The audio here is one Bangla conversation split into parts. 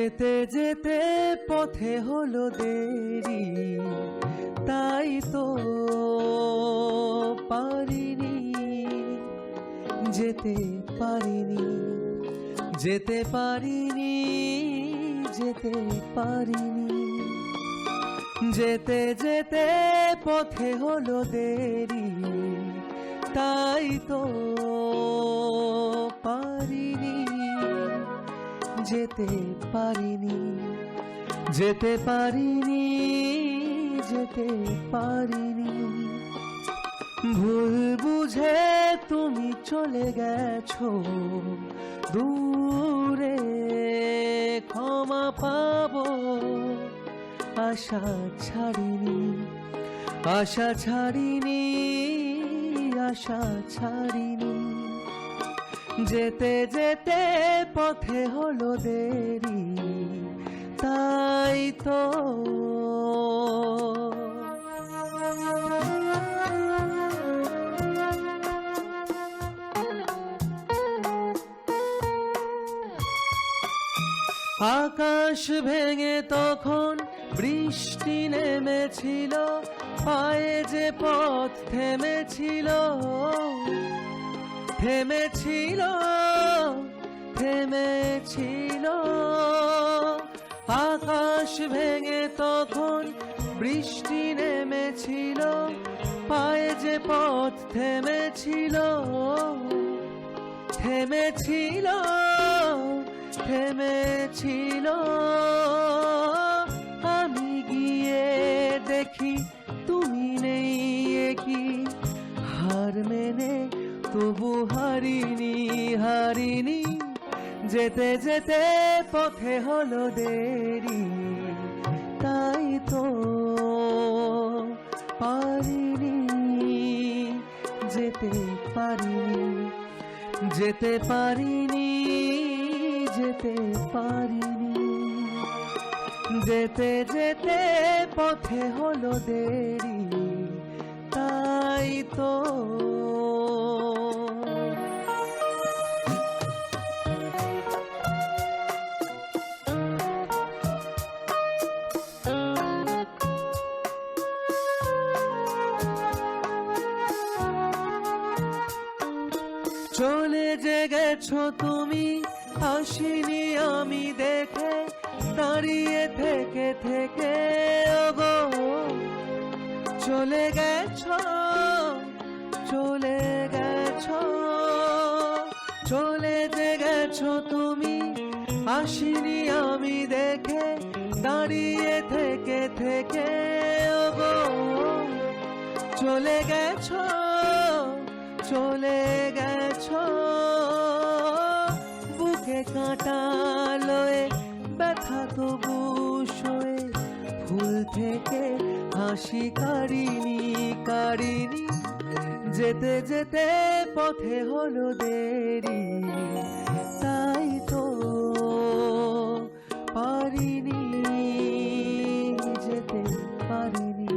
যেতে যেতে পথে হলো দেরি, তাই তো পারিনি, যেতে পারিনি, যেতে পারিনি, যেতে পারিনি। যেতে যেতে পথে হলো দেরি, তাই তো পারিনি, যেতে পারিনি, যেতে পারিনি, যেতে পারিনি। ভুল বুঝে তুমি চলে গেছো দূরে, ক্ষমা পাবো আশা ছাড়িনি, আশা ছাড়িনি, আশা ছাড়িনি। যেতে যেতে পথে হলো দেরি, তাই তো আকাশ ভেঙে তখন বৃষ্টি নেমেছিল, পায়ে যে পথ থেমেছিল, থেমেছিল, থেমেছিল। আকাশ ভেঙে তখন বৃষ্টি নেমেছিল, পায়ে যে পথ থেমেছিল, থেমেছিল, থেমেছিল। আমি গিয়ে দেখি তুমি নেই, কি হার মেনে তবু হারিনি, হারিনি। যেতে যেতে পথে হলো দেরি, তাই তো পারিনি, যেতে পারিনি, যেতে পারিনি, যেতে পারিনি। যেতে যেতে পথে হলো দেরি, তাই তো চলে যে গেছো তুমি, আসিনি আমি দেখে, দাঁড়িয়ে থেকে থেকে ওগো চলে গেছো, চলে গেছো। চলে যে গেছো তুমি, আসিনি আমি দেখে, দাঁড়িয়ে থেকে থেকে ওগো চলে গেছো, চলে গেছো। বুকে কাঁটা লয়ে ব্যথা তবু সয়ে, ফুল থেকে হাসি কারিনি, কারিনি। যেতে যেতে পথে হলো দেরি, তাই তো পারিনি, যেতে পারিনি,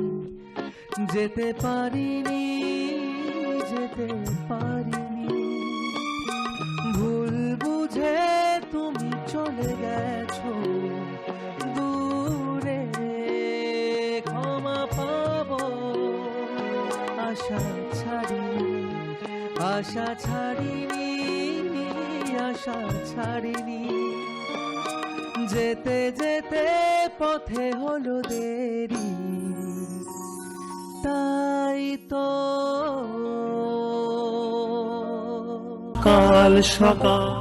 যেতে পারিনি, যেতে পারিনি। ভুল বুঝে তুমি চলে গেছো দূরে, ক্ষমা পাবো আশা ছাড়িনি, আশা ছাড়িনি, আশা ছাড়িনি। যেতে যেতে পথে হলো দেরি, তাই তো কাল সকাল